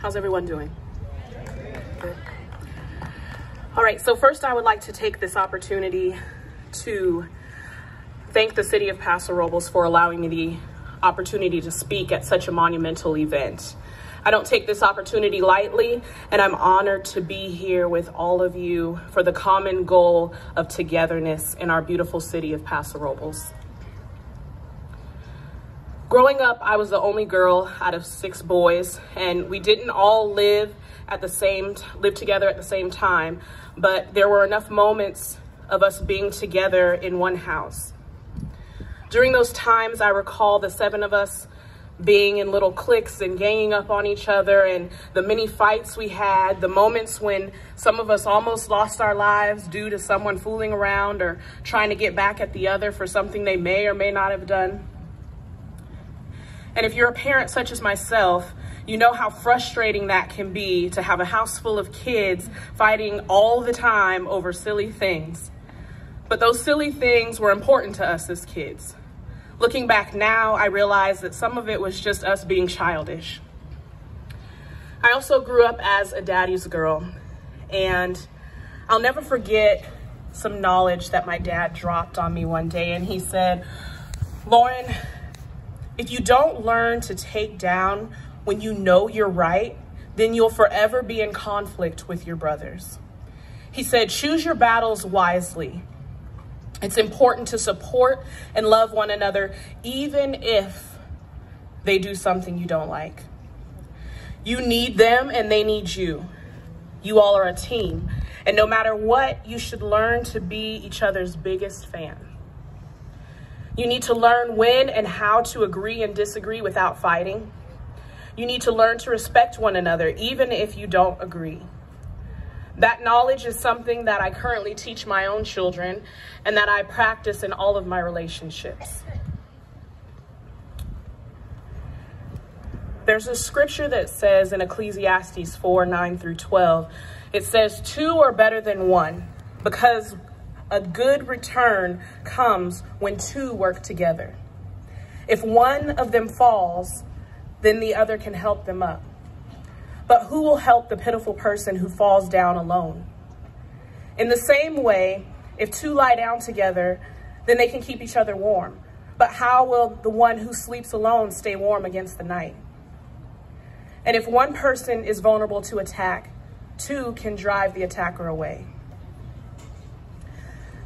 How's everyone doing? Good. All right, so first I would like to take this opportunity to thank the city of Paso Robles for allowing me the opportunity to speak at such a monumental event. I don't take this opportunity lightly, and I'm honored to be here with all of you for the common goal of togetherness in our beautiful city of Paso Robles. Growing up, I was the only girl out of 6 boys, and we didn't all live together at the same time, but there were enough moments of us being together in one house. During those times, I recall the 7 of us being in little cliques and ganging up on each other, and the many fights we had, the moments when some of us almost lost our lives due to someone fooling around or trying to get back at the other for something they may or may not have done. And if you're a parent such as myself, you know how frustrating that can be to have a house full of kids fighting all the time over silly things. But those silly things were important to us as kids. Looking back now, I realize that some of it was just us being childish. I also grew up as a daddy's girl, and I'll never forget some knowledge that my dad dropped on me one day, and he said, "Lauren, if you don't learn to take down when you know you're right, then you'll forever be in conflict with your brothers." He said, "Choose your battles wisely. It's important to support and love one another, even if they do something you don't like. You need them and they need you. You all are a team. And no matter what, you should learn to be each other's biggest fan. You need to learn when and how to agree and disagree without fighting. You need to learn to respect one another, even if you don't agree. That knowledge is something that I currently teach my own children and that I practice in all of my relationships." There's a scripture that says in Ecclesiastes 4:9-12, it says, "Two are better than one, because a good return comes when two work together. If one of them falls, then the other can help them up. But who will help the pitiful person who falls down alone? In the same way, if two lie down together, then they can keep each other warm. But how will the one who sleeps alone stay warm against the night? And if one person is vulnerable to attack, two can drive the attacker away."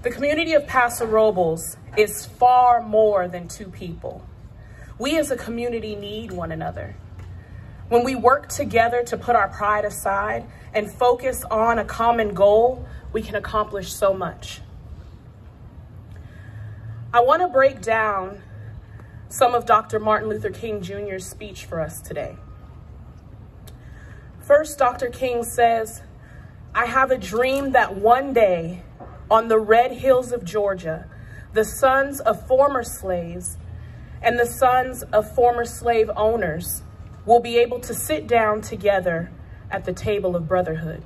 The community of Paso Robles is far more than 2 people. We as a community need one another. When we work together to put our pride aside and focus on a common goal, we can accomplish so much. I want to break down some of Dr. Martin Luther King Jr.'s speech for us today. First, Dr. King says, "I have a dream that one day on the red hills of Georgia, the sons of former slaves and the sons of former slave owners will be able to sit down together at the table of brotherhood."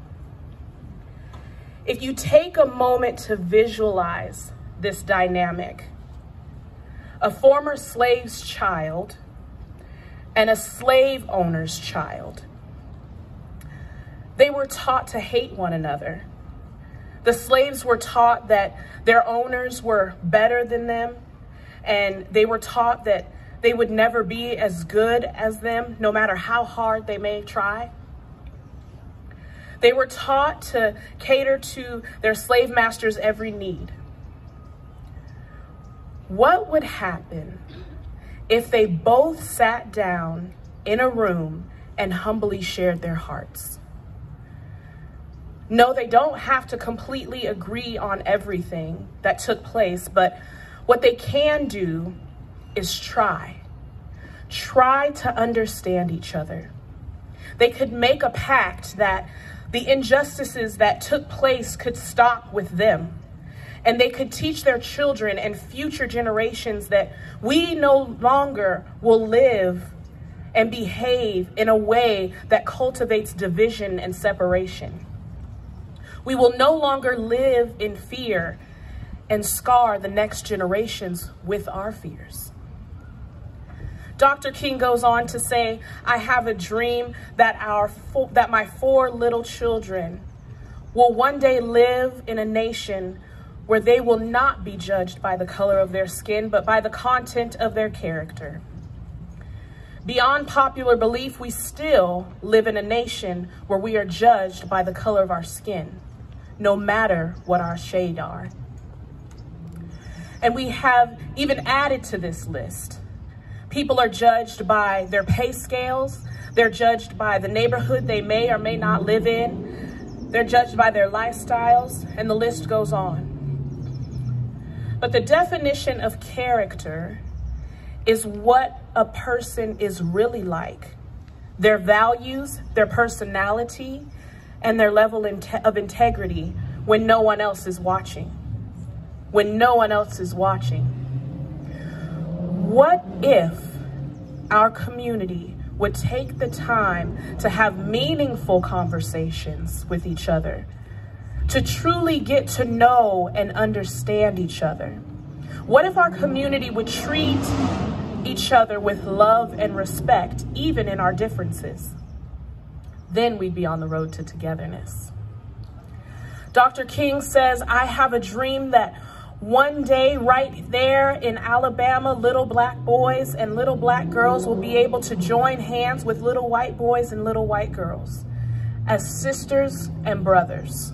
If you take a moment to visualize this dynamic, a former slave's child and a slave owner's child, they were taught to hate one another. The slaves were taught that their owners were better than them, and they were taught that they would never be as good as them, no matter how hard they may try. They were taught to cater to their slave master's every need. What would happen if they both sat down in a room and humbly shared their hearts? No, they don't have to completely agree on everything that took place, but what they can do is try to understand each other. They could make a pact that the injustices that took place could stop with them, and they could teach their children and future generations that we no longer will live and behave in a way that cultivates division and separation. We will no longer live in fear and scar the next generations with our fears. Dr. King goes on to say, I have a dream that my 4 little children will one day live in a nation where they will not be judged by the color of their skin, but by the content of their character. Beyond popular belief, we still live in a nation where we are judged by the color of our skin, no matter what our shade are. And we have even added to this list. People are judged by their pay scales. They're judged by the neighborhood they may or may not live in. They're judged by their lifestyles, and the list goes on. But the definition of character is what a person is really like, their values, their personality, and their level of integrity when no one else is watching. When no one else is watching. What if our community would take the time to have meaningful conversations with each other, to truly get to know and understand each other? What if our community would treat each other with love and respect, even in our differences? Then we'd be on the road to togetherness. Dr. King says, I have a dream that one day right there in Alabama, little black boys and little black girls will be able to join hands with little white boys and little white girls as sisters and brothers.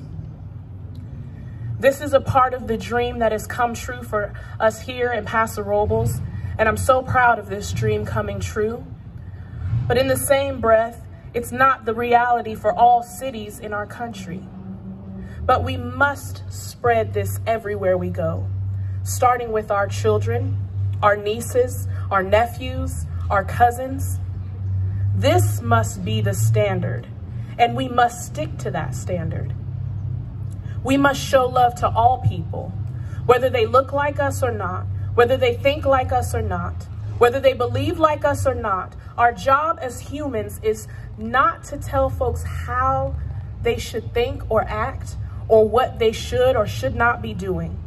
This is a part of the dream that has come true for us here in Paso Robles, and I'm so proud of this dream coming true. But in the same breath, it's not the reality for all cities in our country. But we must spread this everywhere we go, starting with our children, our nieces, our nephews, our cousins. This must be the standard, and we must stick to that standard. We must show love to all people, whether they look like us or not, whether they think like us or not, whether they believe like us or not. Our job as humans is not to tell folks how they should think or act or what they should or should not be doing,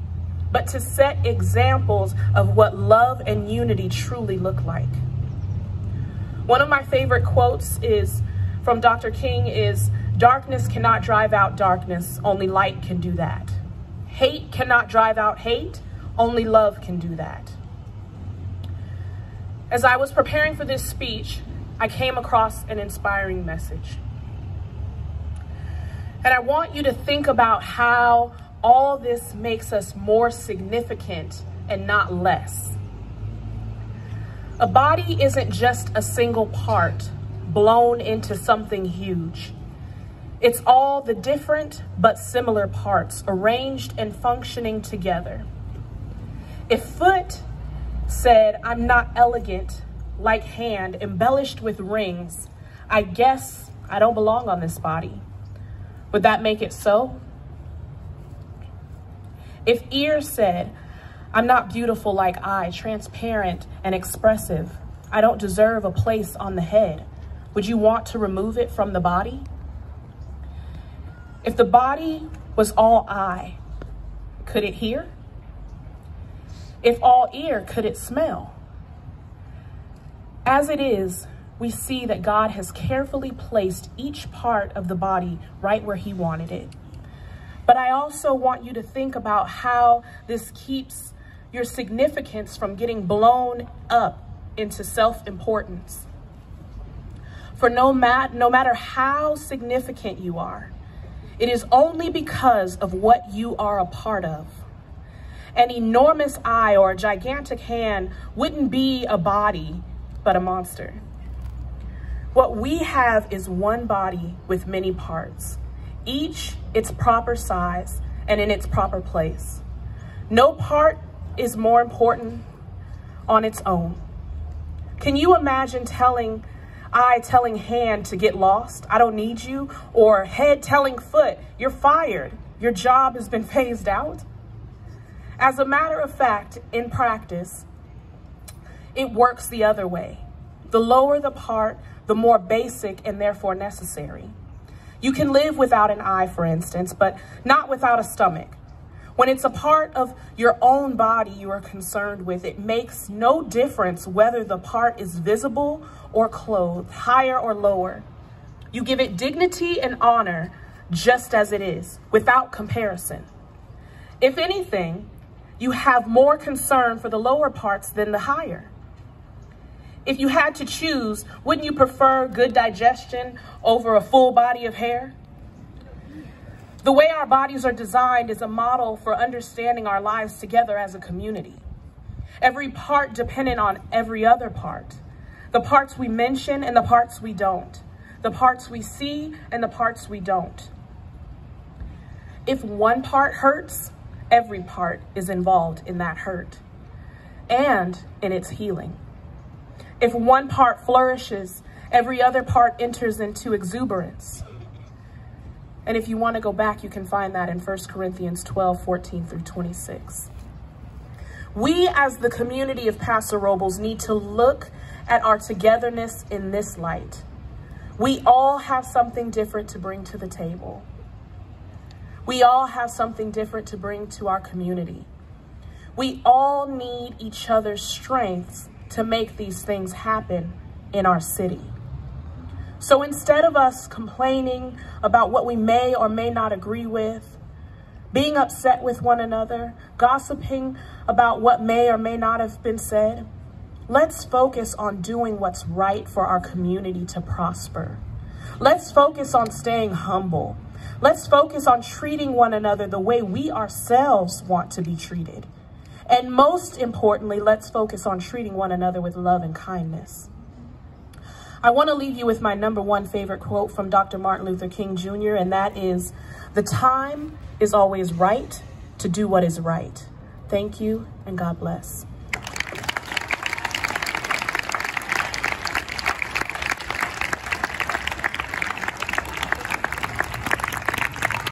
but to set examples of what love and unity truly look like. One of my favorite quotes is from Dr. King is, darkness cannot drive out darkness, only light can do that. Hate cannot drive out hate, only love can do that. As I was preparing for this speech, I came across an inspiring message. And I want you to think about how all this makes us more significant and not less. A body isn't just a single part blown into something huge. It's all the different but similar parts arranged and functioning together. If foot said, I'm not elegant, like hand, embellished with rings, I guess I don't belong on this body, would that make it so? If ear said, I'm not beautiful like eye, transparent and expressive, I don't deserve a place on the head, would you want to remove it from the body? If the body was all eye, could it hear? If all ear, could it smell? As it is, we see that God has carefully placed each part of the body right where he wanted it. But I also want you to think about how this keeps your significance from getting blown up into self-importance. For no matter how significant you are, it is only because of what you are a part of. An enormous eye or a gigantic hand wouldn't be a body, but a monster. What we have is one body with many parts, each its proper size and in its proper place. No part is more important on its own. Can you imagine telling hand to get lost, I don't need you, or head telling foot, you're fired, your job has been phased out? As a matter of fact, in practice, it works the other way. The lower the part, the more basic and therefore necessary. You can live without an eye, for instance, but not without a stomach. When it's a part of your own body you are concerned with, it makes no difference whether the part is visible or clothed, higher or lower. You give it dignity and honor just as it is, without comparison. If anything, you have more concern for the lower parts than the higher. If you had to choose, wouldn't you prefer good digestion over a full body of hair? The way our bodies are designed is a model for understanding our lives together as a community. Every part dependent on every other part. The parts we mention and the parts we don't. The parts we see and the parts we don't. If one part hurts, every part is involved in that hurt and in its healing. If one part flourishes, every other part enters into exuberance. And if you want to go back, you can find that in 1 Corinthians 12, 14 through 26. We as the community of Paso Robles need to look at our togetherness in this light. We all have something different to bring to the table. We all have something different to bring to our community. We all need each other's strengths to make these things happen in our city. So instead of us complaining about what we may or may not agree with, being upset with one another, gossiping about what may or may not have been said, let's focus on doing what's right for our community to prosper. Let's focus on staying humble. Let's focus on treating one another the way we ourselves want to be treated. And most importantly, let's focus on treating one another with love and kindness. I want to leave you with my #1 favorite quote from Dr. Martin Luther King Jr., and that is, "The time is always right to do what is right." Thank you, and God bless.